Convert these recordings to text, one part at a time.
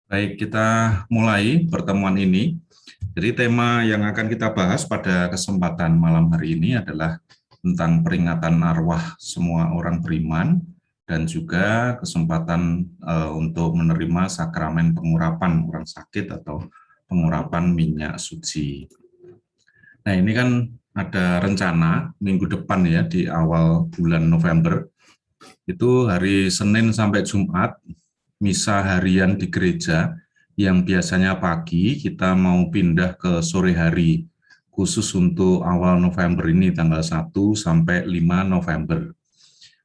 Baik, kita mulai pertemuan ini. Jadi tema yang akan kita bahas pada kesempatan malam hari ini adalah tentang peringatan arwah semua orang beriman dan juga kesempatan untuk menerima sakramen pengurapan orang sakit atau pengurapan minyak suci. Nah, ini kan ada rencana minggu depan ya di awal bulan November itu hari Senin sampai Jumat misa harian di gereja yang biasanya pagi kita mau pindah ke sore hari khusus untuk awal November ini tanggal 1 sampai 5 November.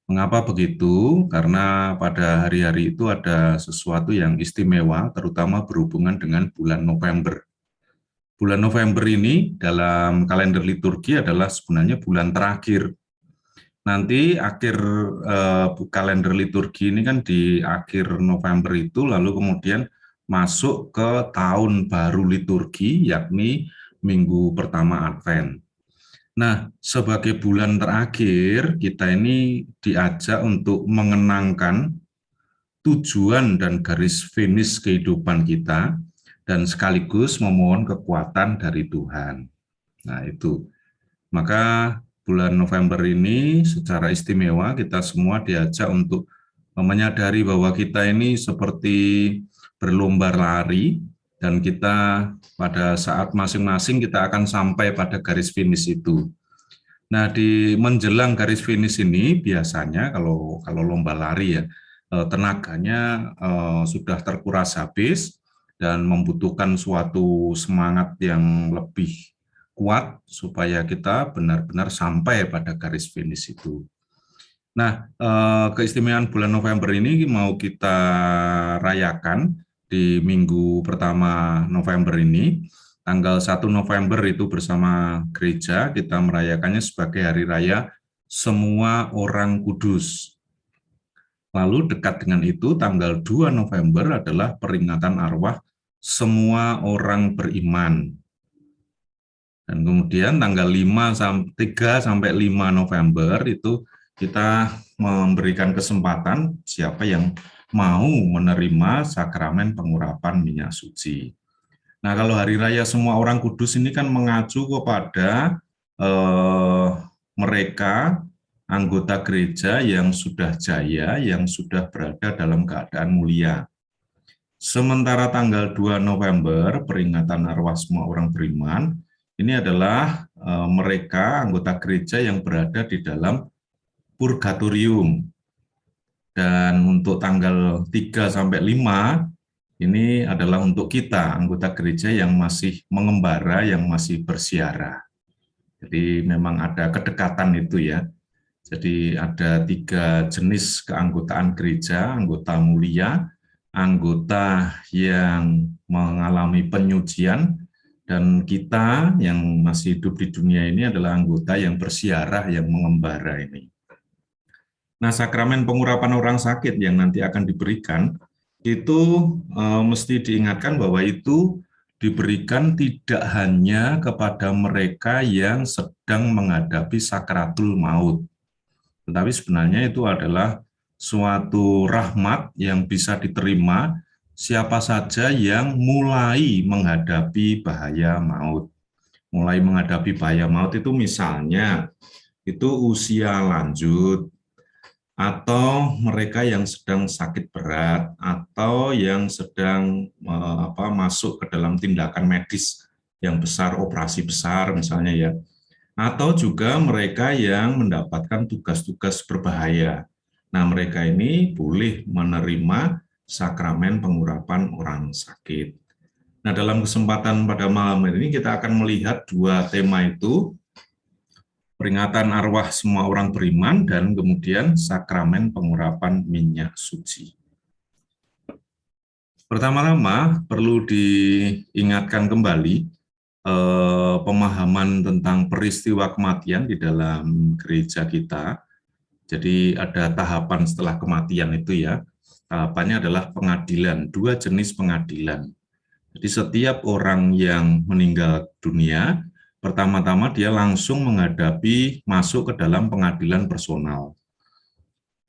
Mengapa begitu? Karena pada hari-hari itu ada sesuatu yang istimewa terutama berhubungan dengan bulan November. Bulan November ini dalam kalender liturgi adalah sebenarnya bulan terakhir. Nanti akhir kalender liturgi ini kan di akhir November itu, lalu kemudian masuk ke tahun baru liturgi, yakni minggu pertama Advent. Nah, sebagai bulan terakhir, kita ini diajak untuk mengenangkan tujuan dan garis finish kehidupan kita, dan sekaligus memohon kekuatan dari Tuhan. Nah, itu. Maka bulan November ini secara istimewa kita semua diajak untuk menyadari bahwa kita ini seperti berlomba lari dan kita pada saat masing-masing kita akan sampai pada garis finish itu. Nah, di menjelang garis finish ini biasanya kalau lomba lari ya tenaganya sudah terkuras habis dan membutuhkan suatu semangat yang lebih kuat supaya kita benar-benar sampai pada garis finish itu. Nah, keistimewaan bulan November ini mau kita rayakan di minggu pertama November ini. Tanggal 1 November itu bersama gereja kita merayakannya sebagai hari raya semua orang kudus. Lalu dekat dengan itu tanggal 2 November adalah peringatan arwah semua orang beriman. Dan kemudian tanggal 3 sampai 5 November itu kita memberikan kesempatan siapa yang mau menerima sakramen pengurapan minyak suci. Nah, kalau hari raya semua orang kudus ini kan mengacu kepada mereka anggota gereja yang sudah jaya, yang sudah berada dalam keadaan mulia. Sementara tanggal 2 November, peringatan arwah semua orang beriman, ini adalah mereka anggota gereja yang berada di dalam purgatorium. Dan untuk tanggal 3 sampai 5, ini adalah untuk kita, anggota gereja yang masih mengembara, yang masih bersiara. Jadi memang ada kedekatan itu ya. Jadi ada 3 jenis keanggotaan gereja, anggota mulia, anggota yang mengalami penyucian, dan kita yang masih hidup di dunia ini adalah anggota yang bersiarah, yang mengembara ini. Nah, sakramen pengurapan orang sakit yang nanti akan diberikan, itu mesti diingatkan bahwa itu diberikan tidak hanya kepada mereka yang sedang menghadapi sakratul maut, tetapi sebenarnya itu adalah suatu rahmat yang bisa diterima siapa saja yang mulai menghadapi bahaya maut. Mulai menghadapi bahaya maut itu misalnya itu usia lanjut, atau mereka yang sedang sakit berat, atau yang sedang masuk ke dalam tindakan medis yang besar, operasi besar misalnya ya, atau juga mereka yang mendapatkan tugas-tugas berbahaya. Nah, mereka ini boleh menerima sakramen pengurapan orang sakit. Nah, dalam kesempatan pada malam ini kita akan melihat 2 tema itu, peringatan arwah semua orang beriman, dan kemudian sakramen pengurapan minyak suci. Pertama-tama perlu diingatkan kembali pemahaman tentang peristiwa kematian di dalam gereja kita. Jadi ada tahapan setelah kematian itu ya. Tahapannya adalah pengadilan, 2 jenis pengadilan. Jadi setiap orang yang meninggal dunia, pertama-tama dia langsung masuk ke dalam pengadilan personal.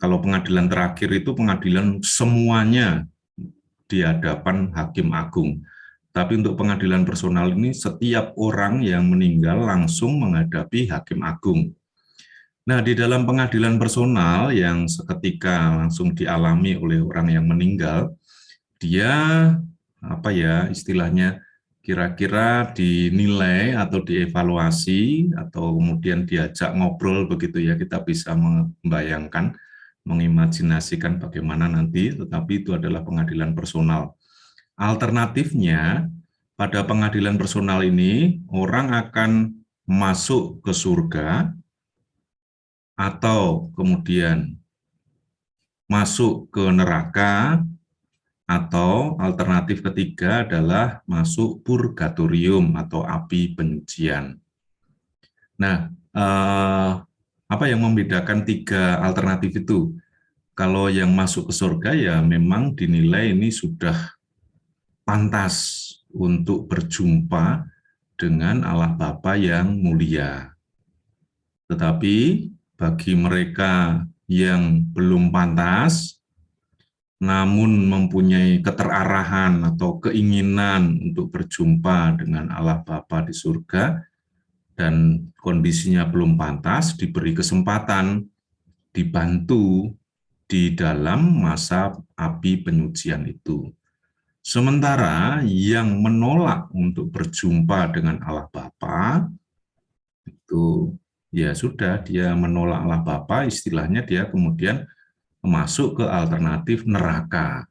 Kalau pengadilan terakhir itu pengadilan semuanya di hadapan hakim agung. Tapi untuk pengadilan personal ini setiap orang yang meninggal langsung menghadapi hakim agung. Nah, di dalam pengadilan personal yang seketika langsung dialami oleh orang yang meninggal, dia istilahnya kira-kira dinilai atau dievaluasi atau kemudian diajak ngobrol begitu ya, kita bisa membayangkan, mengimajinasikan bagaimana nanti, tetapi itu adalah pengadilan personal. Alternatifnya, pada pengadilan personal ini orang akan masuk ke surga atau kemudian masuk ke neraka, atau alternatif ketiga adalah masuk purgatorium atau api penyucian. Nah, apa yang membedakan tiga alternatif itu? Kalau yang masuk ke surga ya memang dinilai ini sudah pantas untuk berjumpa dengan Allah Bapa yang mulia. Tetapi bagi mereka yang belum pantas, namun mempunyai keterarahan atau keinginan untuk berjumpa dengan Allah Bapa di surga, dan kondisinya belum pantas, diberi kesempatan, dibantu di dalam masa api penyucian itu. Sementara yang menolak untuk berjumpa dengan Allah Bapa, itu ya sudah, dia menolak Allah Bapa, istilahnya dia kemudian masuk ke alternatif neraka.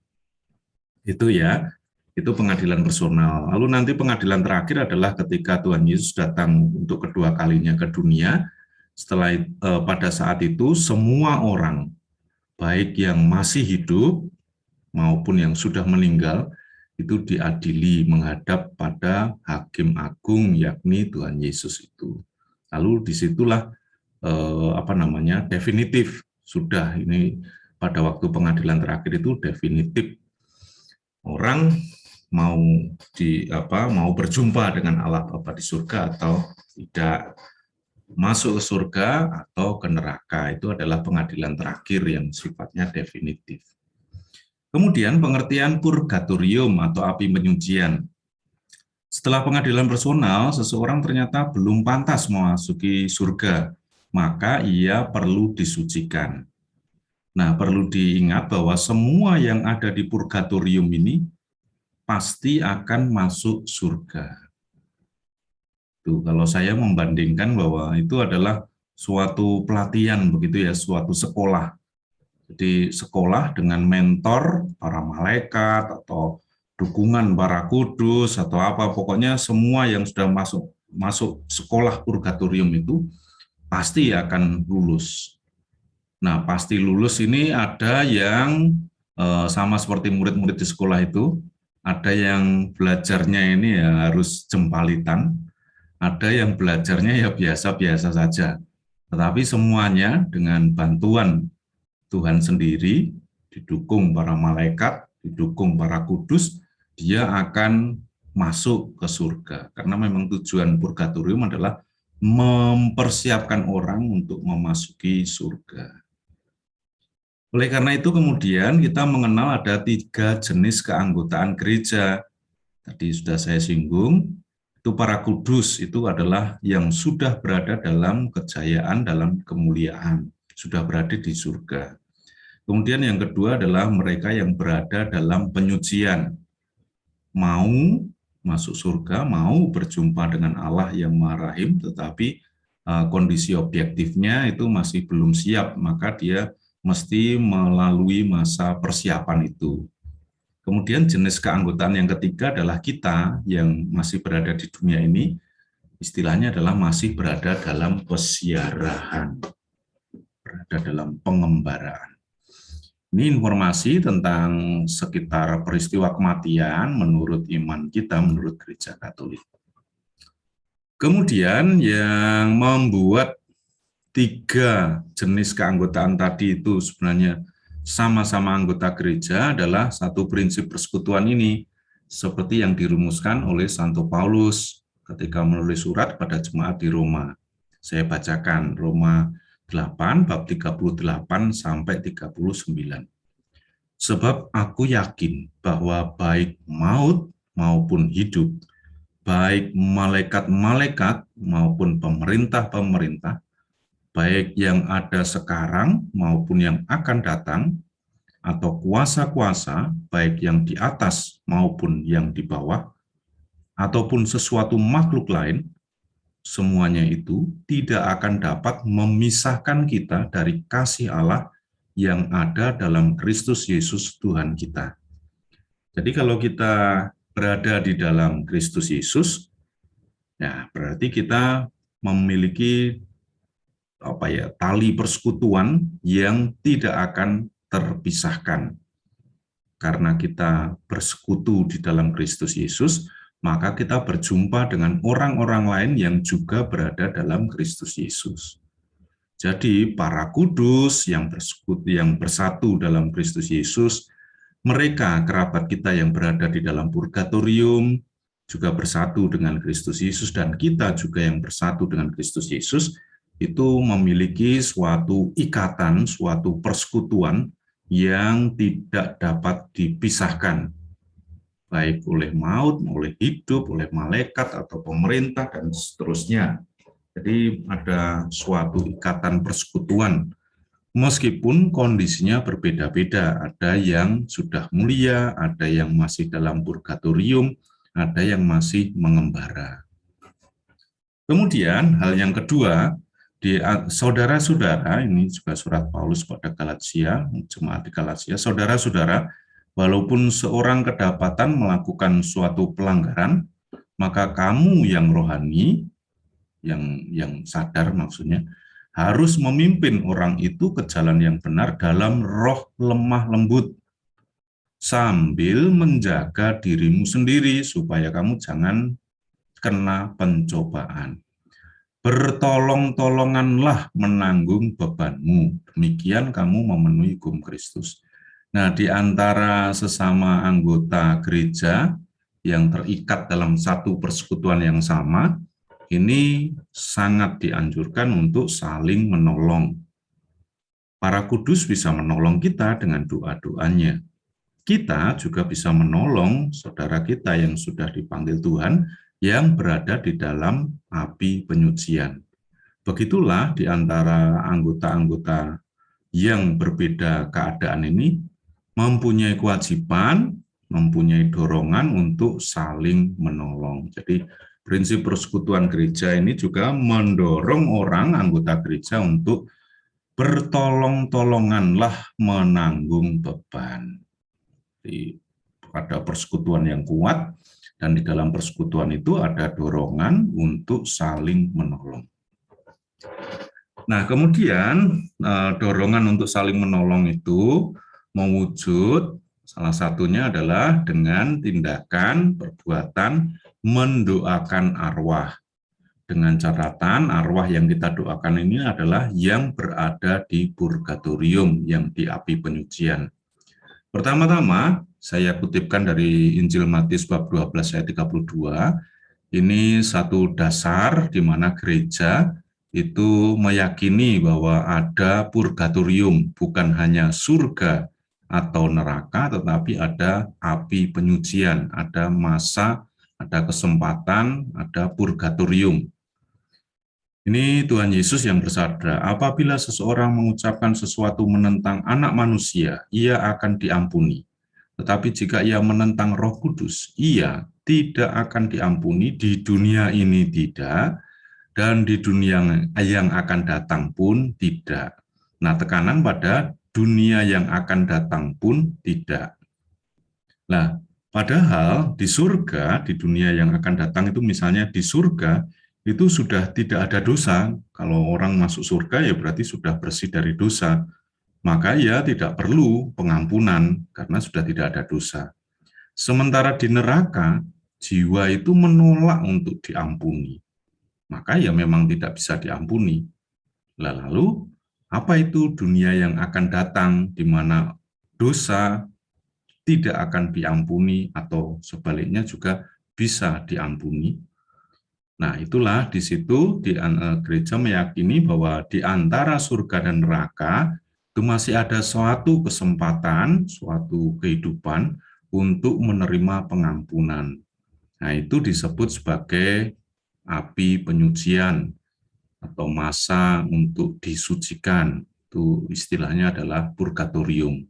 Itu ya, itu pengadilan personal. Lalu nanti pengadilan terakhir adalah ketika Tuhan Yesus datang untuk kedua kalinya ke dunia. Setelah pada saat itu semua orang, baik yang masih hidup maupun yang sudah meninggal, itu diadili menghadap pada hakim agung, yakni Tuhan Yesus itu. Lalu disitulah definitif, sudah ini pada waktu pengadilan terakhir itu definitif orang mau berjumpa dengan Allah Bapa di surga atau tidak, masuk ke surga atau ke neraka. Itu adalah pengadilan terakhir yang sifatnya definitif. Kemudian pengertian purgatorium atau api penyucian. Setelah pengadilan personal, seseorang ternyata belum pantas memasuki surga, maka ia perlu disucikan. Nah, perlu diingat bahwa semua yang ada di purgatorium ini pasti akan masuk surga. Tuh, kalau saya membandingkan bahwa itu adalah suatu pelatihan begitu ya, suatu sekolah. Jadi sekolah dengan mentor para malaikat atau dukungan para kudus atau apa, pokoknya semua yang sudah masuk sekolah purgatorium itu pasti akan lulus. Nah, pasti lulus ini ada yang sama seperti murid-murid di sekolah itu, ada yang belajarnya ini ya harus jempalitan, ada yang belajarnya ya biasa-biasa saja. Tetapi semuanya dengan bantuan Tuhan sendiri, didukung para malaikat, didukung para kudus, dia akan masuk ke surga. Karena memang tujuan purgatorium adalah mempersiapkan orang untuk memasuki surga. Oleh karena itu kemudian kita mengenal ada 3 jenis keanggotaan gereja. Tadi sudah saya singgung, itu para kudus itu adalah yang sudah berada dalam kejayaan, dalam kemuliaan, sudah berada di surga. Kemudian yang kedua adalah mereka yang berada dalam penyucian, mau masuk surga, mau berjumpa dengan Allah yang Maha Rahim, tetapi kondisi objektifnya itu masih belum siap, maka dia mesti melalui masa persiapan itu. Kemudian jenis keanggotaan yang ketiga adalah kita yang masih berada di dunia ini, istilahnya adalah masih berada dalam pesiarahan, berada dalam pengembaraan. Ini informasi tentang sekitar peristiwa kematian menurut iman kita, menurut Gereja Katolik. Kemudian yang membuat 3 jenis keanggotaan tadi itu sebenarnya sama-sama anggota gereja adalah satu prinsip persekutuan ini, seperti yang dirumuskan oleh Santo Paulus ketika menulis surat pada jemaat di Roma. Saya bacakan Roma 8 bab 38 sampai 39. Sebab aku yakin bahwa baik maut maupun hidup, baik malaikat-malaikat maupun pemerintah-pemerintah, baik yang ada sekarang maupun yang akan datang, atau kuasa-kuasa, baik yang di atas maupun yang di bawah, ataupun sesuatu makhluk lain, semuanya itu tidak akan dapat memisahkan kita dari kasih Allah yang ada dalam Kristus Yesus Tuhan kita. Jadi kalau kita berada di dalam Kristus Yesus, ya berarti kita memiliki tali persekutuan yang tidak akan terpisahkan. Karena kita bersekutu di dalam Kristus Yesus, maka kita berjumpa dengan orang-orang lain yang juga berada dalam Kristus Yesus. Jadi para kudus yang bersekutu, yang bersatu dalam Kristus Yesus, mereka kerabat kita yang berada di dalam purgatorium juga bersatu dengan Kristus Yesus, dan kita juga yang bersatu dengan Kristus Yesus itu memiliki suatu ikatan, suatu persekutuan yang tidak dapat dipisahkan, baik oleh maut, oleh hidup, oleh malaikat, atau pemerintah, dan seterusnya. Jadi ada suatu ikatan persekutuan, meskipun kondisinya berbeda-beda. Ada yang sudah mulia, ada yang masih dalam purgatorium, ada yang masih mengembara. Kemudian hal yang kedua, di saudara-saudara, ini juga surat Paulus pada Galatia, jemaat di Galatia, saudara-saudara, walaupun seorang kedapatan melakukan suatu pelanggaran, maka kamu yang rohani, yang sadar maksudnya, harus memimpin orang itu ke jalan yang benar dalam roh lemah lembut, sambil menjaga dirimu sendiri supaya kamu jangan kena pencobaan. Bertolong-tolonganlah menanggung bebanmu, demikian kamu memenuhi hukum Kristus. Nah, di antara sesama anggota gereja yang terikat dalam satu persekutuan yang sama, ini sangat dianjurkan untuk saling menolong. Para kudus bisa menolong kita dengan doa-doanya. Kita juga bisa menolong saudara kita yang sudah dipanggil Tuhan, yang berada di dalam api penyucian. Begitulah di antara anggota-anggota yang berbeda keadaan ini mempunyai kewajiban, mempunyai dorongan untuk saling menolong. Jadi prinsip persekutuan gereja ini juga mendorong orang anggota gereja untuk bertolong-tolonganlah menanggung beban. Ada persekutuan yang kuat, dan di dalam persekutuan itu ada dorongan untuk saling menolong. Nah, kemudian dorongan untuk saling menolong itu mewujud, salah satunya adalah dengan tindakan, perbuatan mendoakan arwah. Dengan catatan arwah yang kita doakan ini adalah yang berada di purgatorium, yang di api penyucian. Pertama-tama, saya kutipkan dari Injil Matius bab 12 ayat 32. Ini satu dasar di mana gereja itu meyakini bahwa ada purgatorium, bukan hanya surga atau neraka, tetapi ada api penyucian, ada masa, ada kesempatan, ada purgatorium. Ini Tuhan Yesus yang bersabda, apabila seseorang mengucapkan sesuatu menentang anak manusia, ia akan diampuni. Tetapi jika ia menentang Roh Kudus, ia tidak akan diampuni di dunia ini tidak, dan di dunia yang akan datang pun tidak. Nah, tekanan pada dunia yang akan datang pun tidak. Nah, padahal di surga, di dunia yang akan datang itu misalnya di surga, itu sudah tidak ada dosa. Kalau orang masuk surga ya berarti sudah bersih dari dosa. Maka ia tidak perlu pengampunan karena sudah tidak ada dosa. Sementara di neraka, jiwa itu menolak untuk diampuni. Maka ya memang tidak bisa diampuni. Lalu, apa itu dunia yang akan datang di mana dosa tidak akan diampuni atau sebaliknya juga bisa diampuni? Nah, itulah di situ gereja meyakini bahwa di antara surga dan neraka itu masih ada suatu kesempatan, suatu kehidupan untuk menerima pengampunan. Nah, itu disebut sebagai api penyucian atau masa untuk disucikan. Itu istilahnya adalah purgatorium.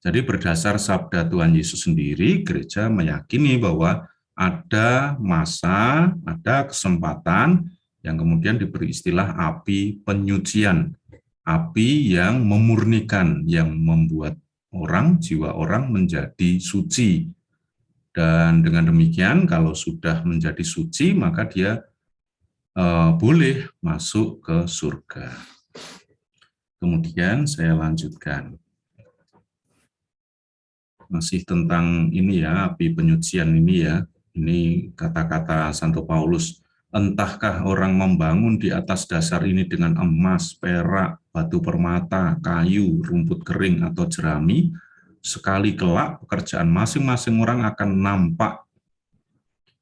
Jadi berdasar sabda Tuhan Yesus sendiri, gereja meyakini bahwa ada masa, ada kesempatan yang kemudian diberi istilah api penyucian, api yang memurnikan, yang membuat orang, jiwa orang menjadi suci. Dan dengan demikian, kalau sudah menjadi suci, maka dia boleh masuk ke surga. Kemudian saya lanjutkan. Masih tentang ini ya, api penyucian ini ya. Ini kata-kata Santo Paulus. Entahkah orang membangun di atas dasar ini dengan emas, perak, batu permata, kayu, rumput kering, atau jerami, sekali kelak pekerjaan masing-masing orang akan nampak,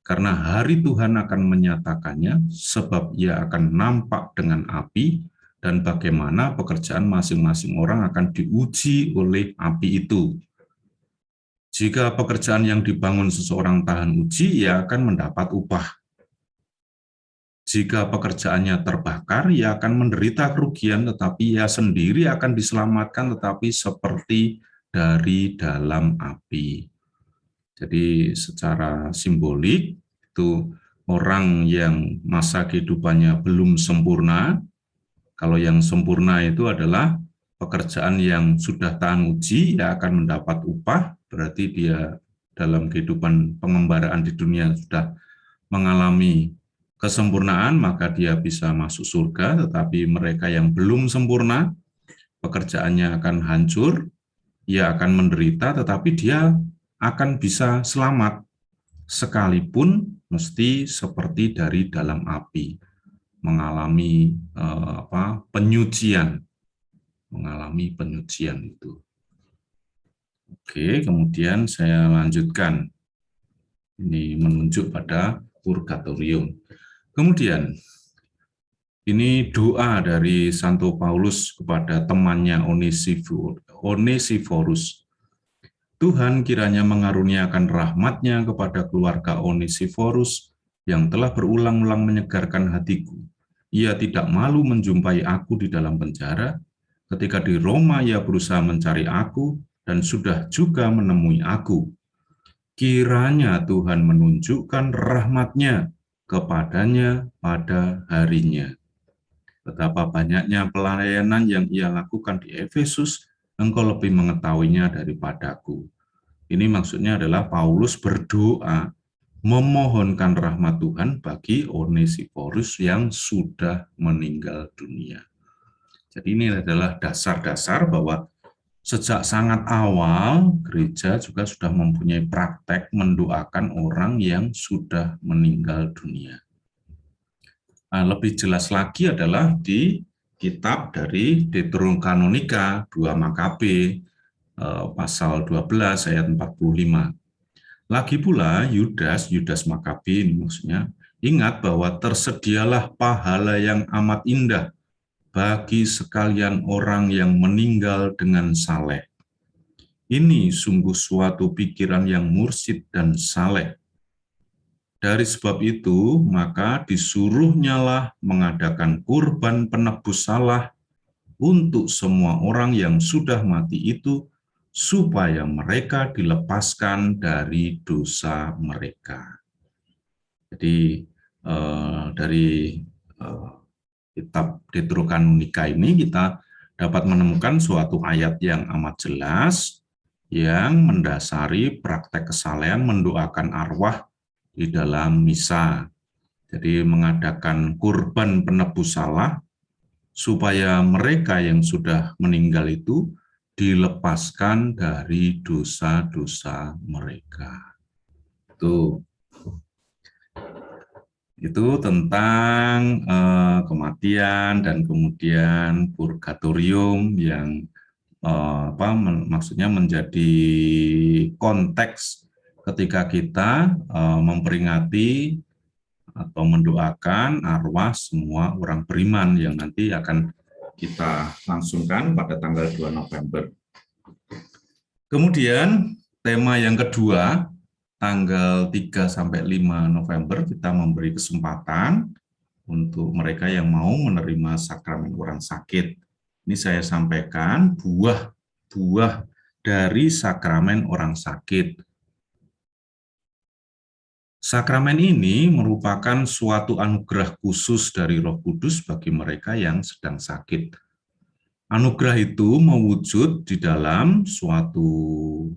karena hari Tuhan akan menyatakannya, sebab ia akan nampak dengan api, dan bagaimana pekerjaan masing-masing orang akan diuji oleh api itu. Jika pekerjaan yang dibangun seseorang tahan uji, ia akan mendapat upah. Jika pekerjaannya terbakar, ia akan menderita kerugian, tetapi ia sendiri akan diselamatkan, tetapi seperti dari dalam api. Jadi secara simbolik, itu orang yang masa kehidupannya belum sempurna. Kalau yang sempurna itu adalah pekerjaan yang sudah tahan uji, ia akan mendapat upah, berarti dia dalam kehidupan pengembaraan di dunia sudah mengalami kesempurnaan, maka dia bisa masuk surga. Tetapi mereka yang belum sempurna, pekerjaannya akan hancur, ia akan menderita, tetapi dia akan bisa selamat, sekalipun mesti seperti dari dalam api, mengalami penyucian, itu. Oke, kemudian saya lanjutkan. Ini menunjuk pada purgatorium. Kemudian, ini doa dari Santo Paulus kepada temannya Onesiphorus. Tuhan kiranya mengaruniakan rahmat-Nya kepada keluarga Onesiphorus yang telah berulang-ulang menyegarkan hatiku. Ia tidak malu menjumpai aku di dalam penjara. Ketika di Roma ia berusaha mencari aku dan sudah juga menemui aku. Kiranya Tuhan menunjukkan rahmat-Nya kepadanya pada harinya. Betapa banyaknya pelayanan yang ia lakukan di Efesus, engkau lebih mengetahuinya daripadaku. Ini maksudnya adalah Paulus berdoa memohonkan rahmat Tuhan bagi Onesiphorus yang sudah meninggal dunia. Jadi ini adalah dasar-dasar bahwa sejak sangat awal gereja juga sudah mempunyai praktek mendoakan orang yang sudah meninggal dunia. Nah, lebih jelas lagi adalah di kitab dari Deuterokanonika 2 Makabe pasal 12 ayat 45. Lagi pula Yudas Makabe ini maksudnya, ingat bahwa tersedialah pahala yang amat indah bagi sekalian orang yang meninggal dengan saleh. Ini sungguh suatu pikiran yang mursyid dan saleh. Dari sebab itu, maka disuruhnyalah mengadakan kurban penebus salah untuk semua orang yang sudah mati itu, supaya mereka dilepaskan dari dosa mereka. Jadi dari kitab Deuterokanonika ini kita dapat menemukan suatu ayat yang amat jelas yang mendasari praktek kesalehan mendoakan arwah di dalam misa. Jadi mengadakan kurban penebus salah supaya mereka yang sudah meninggal itu dilepaskan dari dosa-dosa mereka. Itu tentang kematian dan kemudian purgatorium yang maksudnya menjadi konteks ketika kita memperingati atau mendoakan arwah semua orang beriman yang nanti akan kita langsungkan pada tanggal 2 November. Kemudian tema yang kedua, tanggal 3 sampai 5 November kita memberi kesempatan untuk mereka yang mau menerima sakramen orang sakit. Ini saya sampaikan buah dari sakramen orang sakit. Sakramen ini merupakan suatu anugerah khusus dari Roh Kudus bagi mereka yang sedang sakit. Anugerah itu mewujud di dalam suatu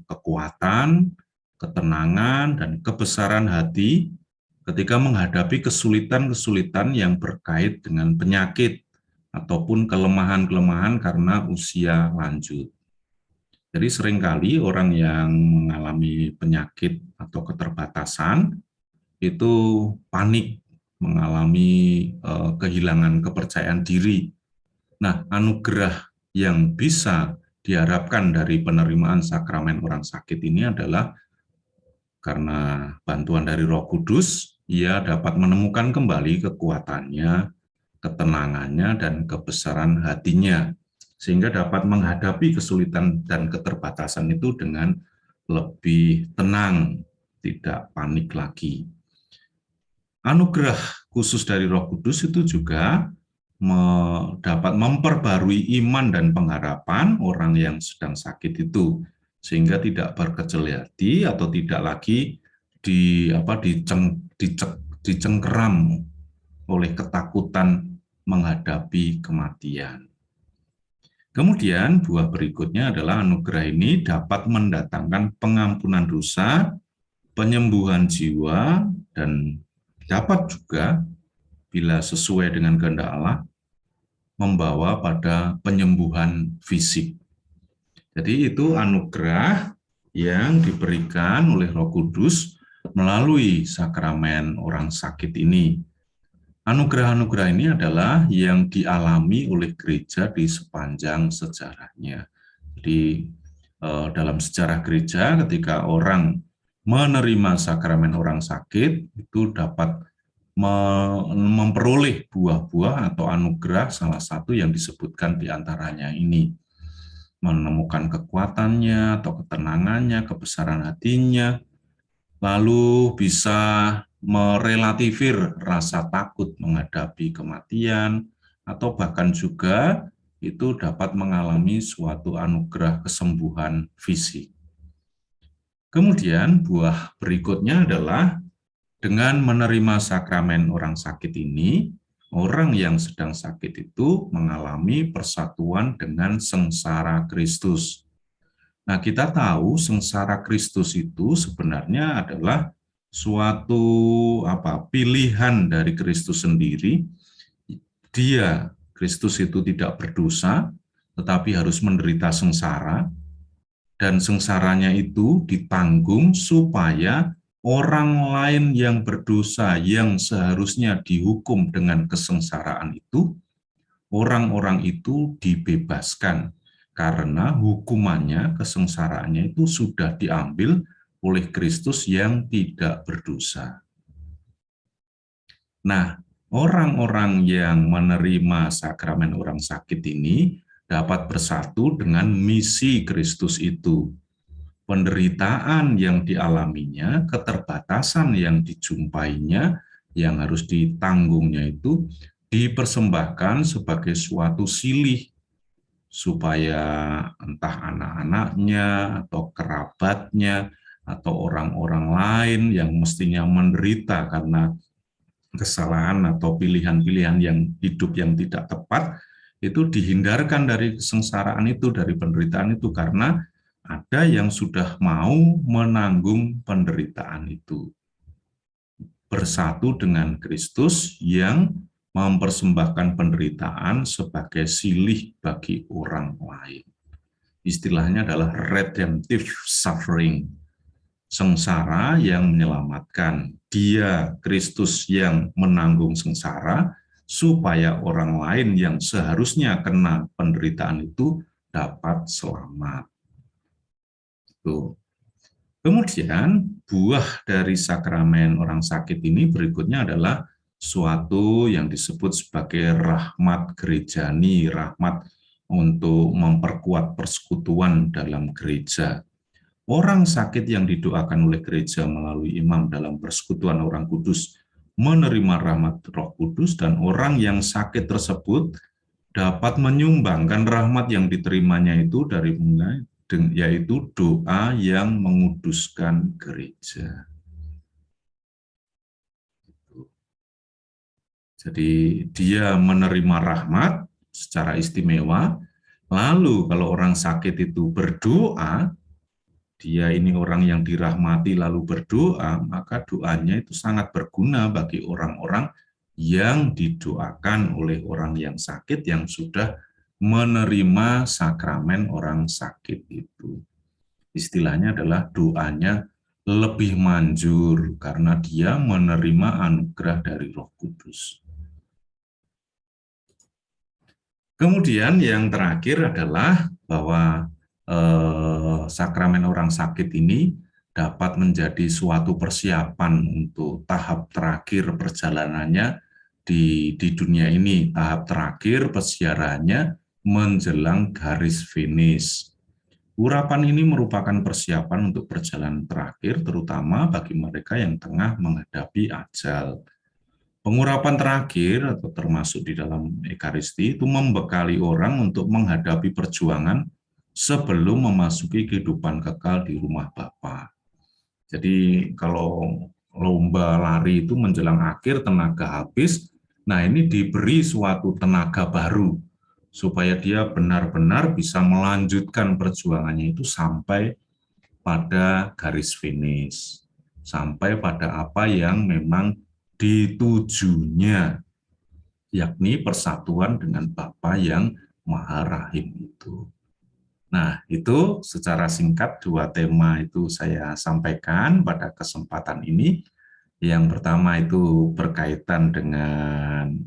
kekuatan, ketenangan, dan kebesaran hati ketika menghadapi kesulitan-kesulitan yang berkait dengan penyakit ataupun kelemahan-kelemahan karena usia lanjut. Jadi seringkali orang yang mengalami penyakit atau keterbatasan itu panik, mengalami kehilangan kepercayaan diri. Nah, anugerah yang bisa diharapkan dari penerimaan sakramen orang sakit ini adalah karena bantuan dari Roh Kudus, ia dapat menemukan kembali kekuatannya, ketenangannya, dan kebesaran hatinya, sehingga dapat menghadapi kesulitan dan keterbatasan itu dengan lebih tenang, tidak panik lagi. Anugerah khusus dari Roh Kudus itu juga dapat memperbarui iman dan pengharapan orang yang sedang sakit itu, sehingga tidak berkecil hati atau tidak lagi dicengkeram oleh ketakutan menghadapi kematian. Kemudian buah berikutnya adalah anugerah ini dapat mendatangkan pengampunan dosa, penyembuhan jiwa, dan dapat juga, bila sesuai dengan kehendak Allah, membawa pada penyembuhan fisik. Jadi itu anugerah yang diberikan oleh Roh Kudus melalui sakramen orang sakit ini. Anugerah-anugerah ini adalah yang dialami oleh gereja di sepanjang sejarahnya. Jadi dalam sejarah gereja ketika orang menerima sakramen orang sakit itu dapat memperoleh buah-buah atau anugerah, salah satu yang disebutkan di antaranya ini, menemukan kekuatannya atau ketenangannya, kebesaran hatinya, lalu bisa merelativir rasa takut menghadapi kematian, atau bahkan juga itu dapat mengalami suatu anugerah kesembuhan fisik. Kemudian buah berikutnya adalah dengan menerima sakramen orang sakit ini, orang yang sedang sakit itu mengalami persatuan dengan sengsara Kristus. Nah, kita tahu sengsara Kristus itu sebenarnya adalah suatu pilihan dari Kristus sendiri. Dia, Kristus itu tidak berdosa, tetapi harus menderita sengsara, dan sengsaranya itu ditanggung supaya orang lain yang berdosa yang seharusnya dihukum dengan kesengsaraan itu, orang-orang itu dibebaskan karena hukumannya, kesengsaraannya itu sudah diambil oleh Kristus yang tidak berdosa. Nah, orang-orang yang menerima sakramen orang sakit ini dapat bersatu dengan misi Kristus itu. Penderitaan yang dialaminya, keterbatasan yang dijumpainya, yang harus ditanggungnya itu dipersembahkan sebagai suatu silih supaya entah anak-anaknya atau kerabatnya atau orang-orang lain yang mestinya menderita karena kesalahan atau pilihan-pilihan yang hidup yang tidak tepat, itu dihindarkan dari kesengsaraan itu, dari penderitaan itu, karena ada yang sudah mau menanggung penderitaan itu. Bersatu dengan Kristus yang mempersembahkan penderitaan sebagai silih bagi orang lain. Istilahnya adalah redemptive suffering. Sengsara yang menyelamatkan. Dia, Kristus, yang menanggung sengsara, supaya orang lain yang seharusnya kena penderitaan itu dapat selamat. Tuh. Kemudian, buah dari sakramen orang sakit ini berikutnya adalah suatu yang disebut sebagai rahmat gerejani, rahmat untuk memperkuat persekutuan dalam gereja. Orang sakit yang didoakan oleh gereja melalui imam dalam persekutuan orang kudus menerima rahmat Roh Kudus, dan orang yang sakit tersebut dapat menyumbangkan rahmat yang diterimanya itu dari yaitu doa yang menguduskan gereja. Jadi dia menerima rahmat secara istimewa, lalu kalau orang sakit itu berdoa, dia ini orang yang dirahmati lalu berdoa, maka doanya itu sangat berguna bagi orang-orang yang didoakan oleh orang yang sakit yang sudah menerima sakramen orang sakit itu. Istilahnya adalah doanya lebih manjur karena dia menerima anugerah dari Roh Kudus. Kemudian yang terakhir adalah bahwa sakramen orang sakit ini dapat menjadi suatu persiapan untuk tahap terakhir perjalanannya di dunia ini, tahap terakhir pesiarannya menjelang garis finish. Urapan ini merupakan persiapan untuk perjalanan terakhir, terutama bagi mereka yang tengah menghadapi ajal. Pengurapan terakhir atau termasuk di dalam Ekaristi itu membekali orang untuk menghadapi perjuangan sebelum memasuki kehidupan kekal di rumah Bapa. Jadi kalau lomba lari itu menjelang akhir tenaga habis, nah ini diberi suatu tenaga baru supaya dia benar-benar bisa melanjutkan perjuangannya itu sampai pada garis finish, sampai pada apa yang memang ditujunya, yakni persatuan dengan Bapa yang Maha Rahim itu. Nah, itu secara singkat dua tema itu saya sampaikan pada kesempatan ini. Yang pertama itu berkaitan dengan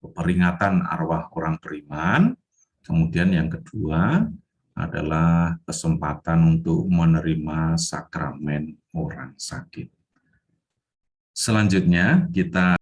peringatan arwah orang beriman. Kemudian yang kedua adalah kesempatan untuk menerima sakramen orang sakit. Selanjutnya kita